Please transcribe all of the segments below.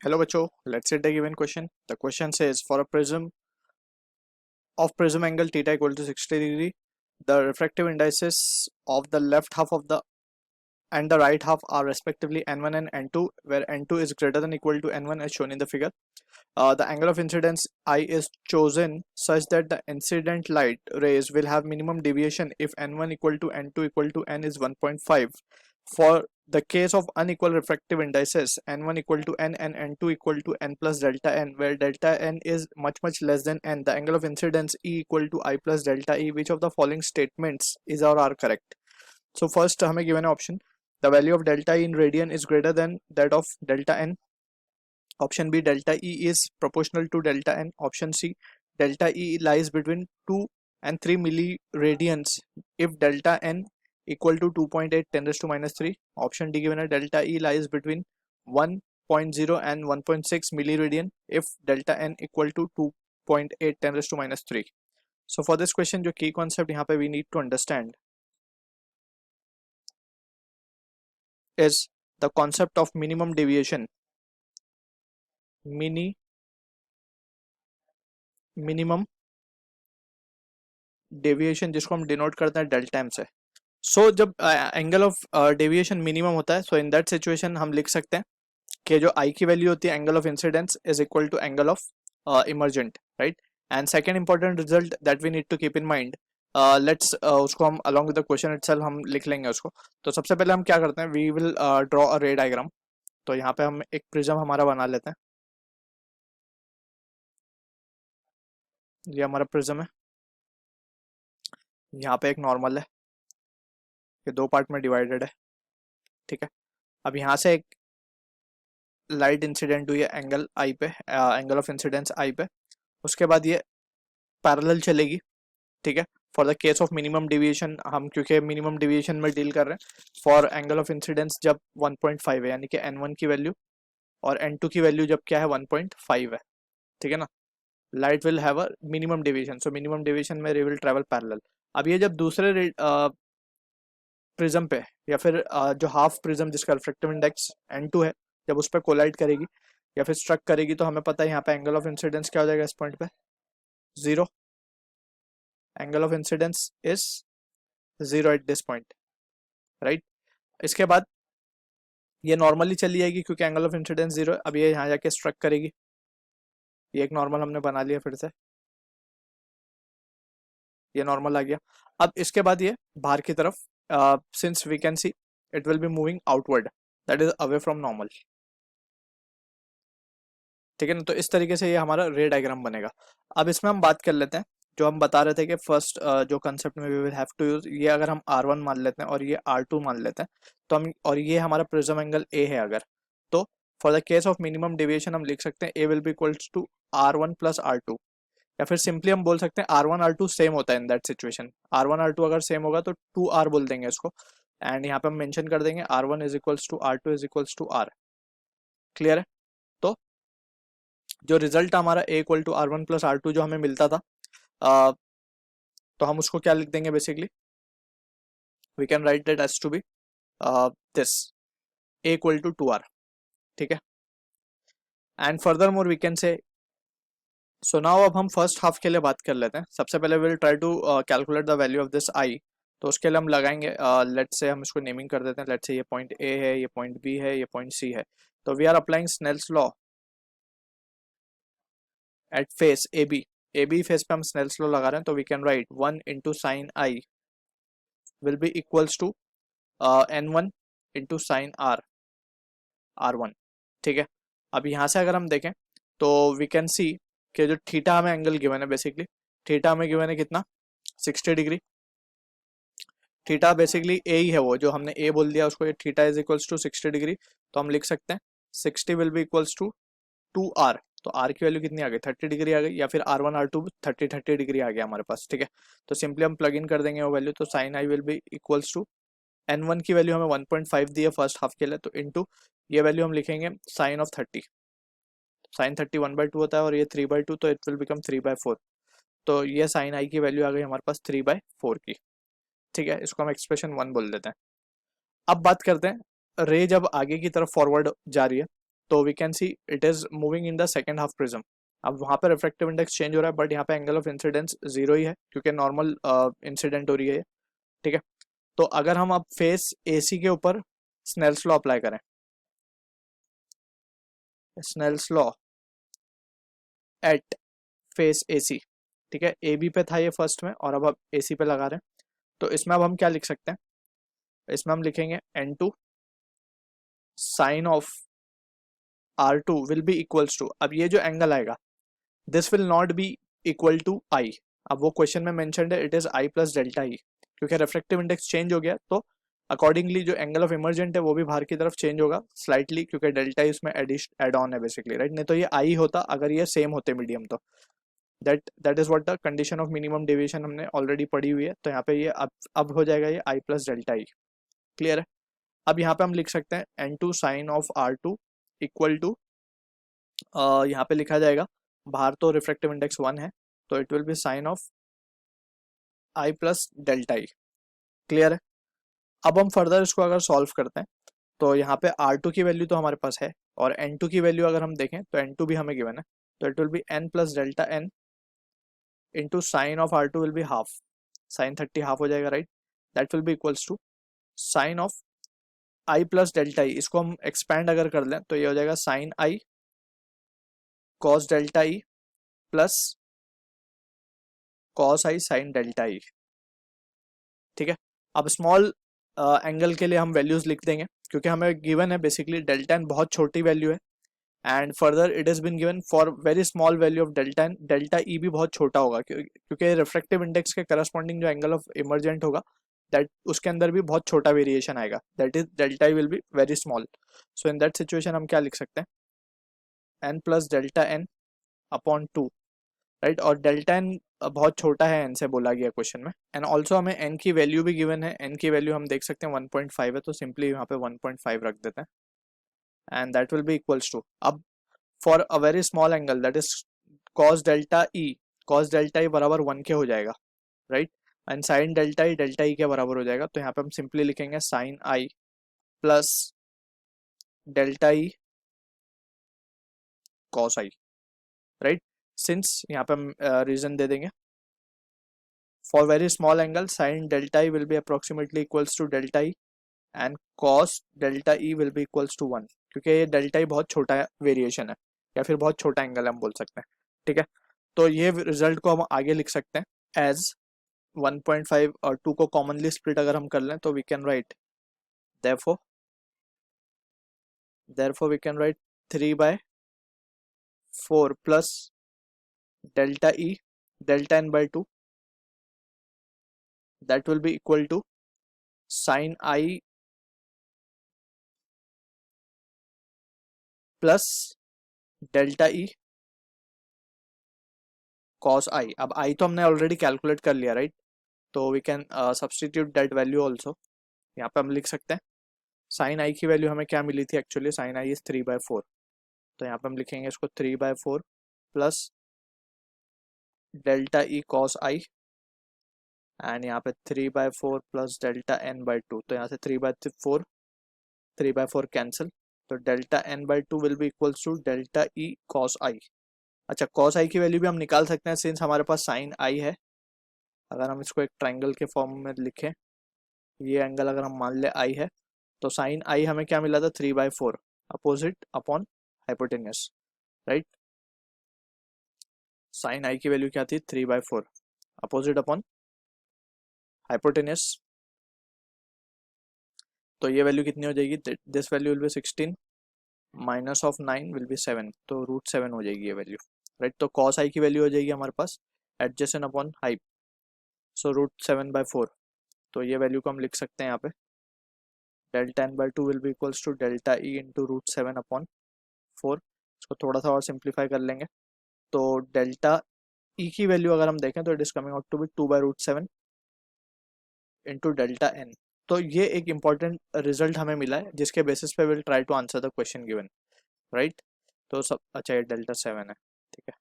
Hello, Bacho. Let's say the given question. The question says for a prism of prism angle theta equal to 60 degree, the refractive indices of the left half of the and the right half are respectively n1 and n2, where n2 is greater than equal to n1 as shown in the figure. The angle of incidence I is chosen such that the incident light rays will have minimum deviation if n1 equal to n2 equal to n is 1.5. For the case of unequal refractive indices, n1 equal to n and n2 equal to n plus delta n, where delta n is much less than n, the angle of incidence E equal to I plus delta E. Which of the following statements is or are correct? So first हमें given an option, the value of delta E in radian is greater than that of delta n. Option B, delta E is proportional to delta n. Option C, delta E lies between 2 and 3 milliradians if delta n equal to 2.8 10 raised to minus 3. Option D given a delta E lies between 1.0 and 1.6 milliradian if delta n equal to 2.8 10 raised to minus 3. So for this question जो key concept यहाँ पे we need to understand is the concept of minimum deviation. Minimum deviation जिसको हम denote करते हैं delta M से. सो जब angle of deviation minimum होता है, सो इन दैट सिचुएशन हम लिख सकते हैं कि जो आई की वैल्यू होती है angle of incidence is equal to angle of emergent, right. And second important result that we need to keep in mind, let's उसको हम along with the question itself हम लिख लेंगे उसको. तो सबसे पहले हम क्या करते हैं, वी विल ड्रॉ अ रे डायग्राम. तो यहाँ पे हम एक प्रिज्म हमारा बना लेते हैं. ये हमारा प्रिज्म है, यहाँ पे एक नॉर्मल है, ये दो पार्ट में डिवाइडेड है, ठीक है. अब यहाँ से एक लाइट इंसिडेंट हुई है एंगल आई पे, एंगल ऑफ इंसिडेंस आई पे. उसके बाद ये पैरेलल चलेगी, ठीक है. For the case of minimum deviation, हम क्योंकि मिनिमम डेविएशन में डील कर रहे हैं, फॉर एंगल ऑफ इंसिडेंस जब 1.5 है, यानी कि n1 की वैल्यू और n2 की वैल्यू जब क्या है 1.5 है, ठीक है ना, light will have a minimum deviation. So minimum deviation में रे विल ट्रेवल पैरेलल. अब ये जब दूसरे प्रिज्म पे या फिर जो हाफ प्रिज्म जिसका रिफ्रैक्टिव इंडेक्स n2 है, जब उस पर कोलाइड करेगी या फिर स्ट्रक करेगी, तो हमें पता है यहाँ पे एंगल ऑफ इंसिडेंस क्या हो जाएगा इस पॉइंट पे, zero. Angle of incidence is zero at this point, right. इसके बाद ये नॉर्मली चली जाएगी क्योंकि एंगल ऑफ इंसिडेंस जीरो है. अब ये यहाँ जाके स्ट्रक करेगी, ये एक नॉर्मल हमने बना लिया, फिर से ये नॉर्मल आ गया. अब इसके बाद ये बाहर की तरफ, since we can see it will be moving outward, that is away from normal, ठीक है ना. तो इस तरीके से ये हमारा रे डायग्राम बनेगा. अब इसमें हम बात कर लेते हैं, जो हम बता रहे थे कि फर्स्ट जो कंसेप्ट में we will have to use, ये अगर हम R1 मान लेते हैं और ये R2 मान लेते हैं, तो हम, और ये हमारा प्रिज्म एंगल A है अगर, तो for the case of minimum deviation हम लिख सकते हैं A will be equals to R1 plus R2, या फिर सिंपली हम बोल सकते हैं R1 R2 सेम होता है इन दैट सिचुएशन. R1 R2 अगर सेम होगा तो 2R बोल देंगे इसको, एंड यहाँ पे हम मेंशन कर देंगे R1 is equals to R2 is equals to R. Clear है. तो जो रिजल्ट हमारा A equal to R1 plus R2 जो हमें मिलता था, तो हम उसको क्या लिख देंगे, basically we can write that as to be this A equal to 2R, ठीक है. And further more we can say, so now अब हम फर्स्ट हाफ के लिए बात कर लेते हैं. सबसे पहले will try to calculate the value of this I. तो उसके लिए हम लगाएंगे, लेट्स से हम इसको नेमिंग कर देते हैं. लेट्स से ये पॉइंट A है, ये पॉइंट B है, ये पॉइंट C है. तो we are applying Snell's law at face AB face पे हम स्नेल्स लॉ लगा रहे हैं. तो we can write 1 into sine I will be equals to N1 into sine R1, ठीक है. अब यहाँ से अगर हम देखें तो वी कैन सी कि जो थीटा हमें एंगल गिवन है, बेसिकली थीटा हमें गिवन है कितना, 60 डिग्री. थीटा बेसिकली ए ही है, वो जो हमने ए बोल दिया उसको, ये theta is equals to 60 degree. तो हम लिख सकते हैं 60 will be equals to 2R. तो R की वैल्यू कितनी आ गई, 30 डिग्री आ गई, या फिर R1 R2 30 डिग्री आ गया हमारे पास, ठीक है. तो सिंपली हम प्लग इन कर देंगे वो वैल्यू. तो sine I will be equals to, N1 की वैल्यू हमें 1.5 दी है फर्स्ट हाफ के लिए, तो इनटू ये वैल्यू हम लिखेंगे साइन ऑफ 30. साइन 30 1/2 होता है और ये 3/2, तो इट विल बिकम 3/4. तो ये साइन आई की वैल्यू आ गई हमारे पास 3/4 की, ठीक है. इसको हम एक्सप्रेशन 1 बोल देते हैं. अब बात करते हैं, रे जब आगे की तरफ फॉरवर्ड जा रही है तो we can see it is moving in the second half prism. अब वहाँ पे रिफ्रैक्टिव इंडेक्स चेंज हो रहा है, बट यहाँ पे एंगल ऑफ इंसिडेंस जीरो ही है क्योंकि नॉर्मल इंसिडेंट हो रही है, ठीक है। तो अगर हम अब फेस AC के ऊपर स्नेल्स लॉ अप्लाई करें, Snell's law at face AC, ठीक है, AB पे था ये फर्स्ट में और अब AC पे लगा रहे हैं, तो इसमें अब हम क्या लिख सकते हैं, इसमें हम लिखेंगे N2 sine of R2 will be equals to, अब ये जो एंगल आएगा this will not be equal to I। अब वो क्वेश्चन में मेंशन्ड है it is I plus delta E, क्योंकि रिफ्रैक्टिव इंडेक्स चेंज हो गया तो अकॉर्डिंगली जो एंगल ऑफ इमर्जेंट है वो भी बाहर की तरफ चेंज होगा स्लाइटली, क्योंकि डेल्टा इसमें एड ऑन है बेसिकली, राइट। नहीं तो ये I होता अगर ये सेम होते मीडियम, तो that is what the condition of minimum deviation हमने ऑलरेडी पढ़ी हुई है। तो यहाँ पे ये अब हो जाएगा ये I plus delta E, clear है। अब यहाँ पे हम लिख सकते हैं N2 sine of R2 equal to, यहाँ पे लिखा जाएगा, बाहर तो रिफ्रैक्टिव इंडेक्स 1 है तो it will be sine of I plus delta E, clear है। अब हम फर्दर इसको अगर सॉल्व करते हैं तो यहाँ पे R2 की वैल्यू तो हमारे पास है और N2 की वैल्यू अगर हम देखें तो N2 भी हमें गिवन है, तो it will be N plus delta N into sine of R2 will be half, sine 30 half हो जाएगा, right. That will be equals to sine of I plus delta E, इसको हम एक्सपैंड अगर कर लें तो ये हो जाएगा sine I cos delta E plus cos I sine delta E, ठीक है। अब स्मॉल एंगल के लिए हम वैल्यूज लिख देंगे क्योंकि हमें गिवन है बेसिकली डेल्टा एन बहुत छोटी वैल्यू है and further it is been given for very small value of delta N, delta E भी बहुत छोटा होगा क्योंकि रिफ्रैक्टिव इंडेक्स के करस्पॉन्डिंग जो एंगल ऑफ इमर्जेंट होगा दैट उसके अंदर भी बहुत छोटा वेरिएशन आएगा, that is delta E will be very small. So in that situation हम क्या लिख सकते हैं, N plus delta N upon 2, right. और डेल्टा एन बहुत छोटा है एन से बोला गया क्वेश्चन में, एंड ऑल्सो हमें एन की वैल्यू भी गिवन है, एन की वैल्यू हम देख सकते हैं 1.5 है तो सिंपली यहाँ पे 1.5 रख देते हैं and that will be equals to, अब for a very small angle that is cos delta E, cos delta E बराबर 1 के हो जाएगा, right. And sine delta E के बराबर हो जाएगा, तो यहाँ पे हम सिंपली लिखेंगे साइन आई प्लस डेल्टा ई कॉस आई, राइट। सिंस यहाँ पे हम रीजन दे देंगे for very small angle sin delta e will be approximately equals to delta e and cos delta e will be equals to 1, क्योंकि ये delta E बहुत छोटा variation है या फिर बहुत छोटा एंगल है हम बोल सकते हैं, ठीक है। तो ये रिजल्ट को हम आगे लिख सकते हैं एज 1.5 और 2 को कॉमनली स्प्लिट अगर हम कर लें तो we can write therefore we can write 3/4 plus delta e delta n by 2, that will be equal to sin I plus delta E cos I. अब आई तो हमने ऑलरेडी कैलकुलेट कर लिया, राइट। तो we can substitute that value also, यहाँ पे हम लिख सकते हैं साइन आई की वैल्यू हमें क्या मिली थी, एक्चुअली साइन आई इज 3/4, तो यहाँ पे हम लिखेंगे इसको 3/4 plus delta E cos I and यहाँ पे 3/4 प्लस डेल्टा एन बाई 2, तो यहाँ से 3/4 कैंसिल, तो delta N by 2 will be equals to delta E cos I. अच्छा, कॉस आई की वैल्यू भी हम निकाल सकते हैं सिंस हमारे पास साइन आई है। अगर हम इसको एक ट्राइंगल के फॉर्म में लिखें, ये एंगल अगर हम मान ले आई है तो साइन आई हमें क्या मिला था 3/4 opposite upon hypotenuse, right. Sine I की वैल्यू क्या थी 3/4 अपोजिट अपॉन हाइपोटेन्यूस, तो ये वैल्यू कितनी हो जाएगी, this value will be 16 minus of 9 will be 7, तो √7 हो जाएगी ये वैल्यू, राइट। तो कॉस आई की वैल्यू हो जाएगी हमारे पास एडजेसेंट अपॉन हाइप, सो √7/4, तो ये वैल्यू को हम लिख सकते हैं यहाँ पे delta N by 2 will be equals to delta E into √7/4। इसको थोड़ा सा और सिंप्लीफाई कर लेंगे तो डेल्टा ई की वैल्यू अगर हम देखें तो it is coming out to be 2/√7 into delta N. तो ये एक इंपॉर्टेंट रिजल्ट हमें मिला है जिसके बेसिस पे will try to answer the question given, right. तो सब अच्छा, ये डेल्टा 7 है, ठीक है।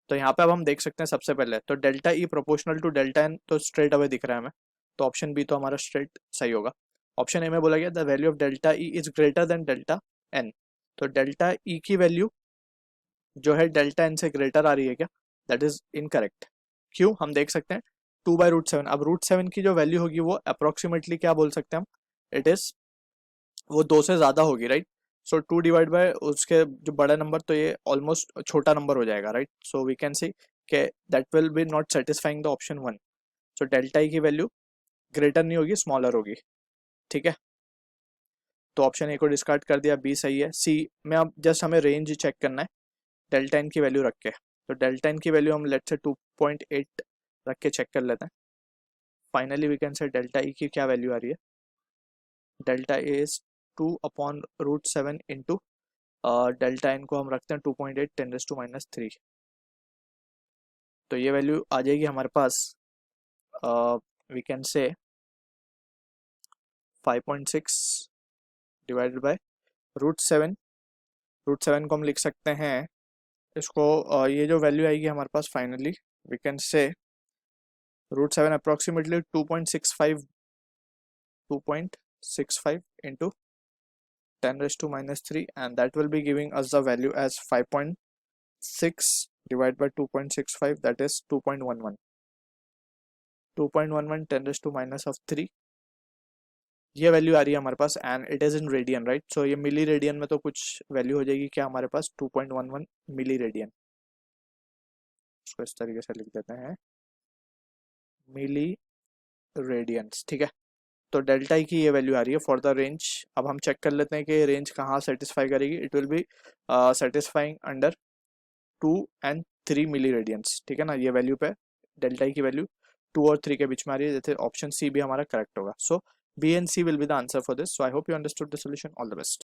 तो यहाँ पे अब हम देख सकते हैं सबसे पहले तो delta E proportional to delta N, तो स्ट्रेट अवे दिख रहा है हमें, तो ऑप्शन बी तो हमारा स्ट्रेट सही होगा। ऑप्शन ए में बोला गया the value of delta E is greater than delta N, तो डेल्टा ई की वैल्यू जो है डेल्टा एन से ग्रेटर आ रही है क्या, दैट इज इनकरेक्ट। क्यों, हम देख सकते हैं 2/√7। अब √7 की जो वैल्यू होगी वो अप्रोक्सीमेटली क्या बोल सकते हैं हम, इट इज वो 2 से ज़्यादा होगी, राइट। सो 2 डिवाइड बाय उसके जो बड़ा नंबर, तो ये ऑलमोस्ट छोटा नंबर हो जाएगा, right. So we can see के that will be not satisfying the option 1। So delta E की वैल्यू ग्रेटर नहीं होगी, स्मॉलर होगी, ठीक है। तो ऑप्शन ए को डिस्कार्ड कर दिया, बी सही है। सी में अब जस्ट हमें रेंज चेक करना है डेल्टा एन की वैल्यू रख के। तो डेल्टा एन की वैल्यू हम लेट से 2.8 रख के चेक कर लेते हैं। Finally we can say delta E की क्या वैल्यू आ रही है, delta A is 2/√7 into delta N को हम रखते हैं 2.8 10⁻³ तो ये वैल्यू आ जाएगी हमारे पास, वी कैन से 5.6 डिवाइडेड बाय √7। √7 को हम लिख सकते हैं इसको, ये जो वैल्यू आएगी हमारे पास finally, we can say √7 approximately 2.65 into 10⁻³ and that will be giving us the value as 5.6 divided by 2.65, that is 2.11 10⁻³ ये वैल्यू आ रही है हमारे पास and it is in radian, right. So ये मिली रेडियन में तो कुछ वैल्यू हो जाएगी क्या हमारे पास, 2.11 मिली रेडियन। इसको इस तरीके से लिख देते हैं, मिली रेडियंस, ठीक है। तो डेल्टा ई की ये वैल्यू आ रही है फॉर द रेंज। अब हम चेक कर लेते हैं कि रेंज कहाँ सेटिस्फाई करेगी। It will B satisfying under 2 और 3 मिली रेडियंस, ठीक है ना। ये वैल्यू पे डेल्टा ई की वैल्यू 2 और 3 के बीच में आ रही है, जैसे ऑप्शन सी भी हमारा करेक्ट होगा। So B and C will be the answer for this. So I hope you understood the solution. All the best.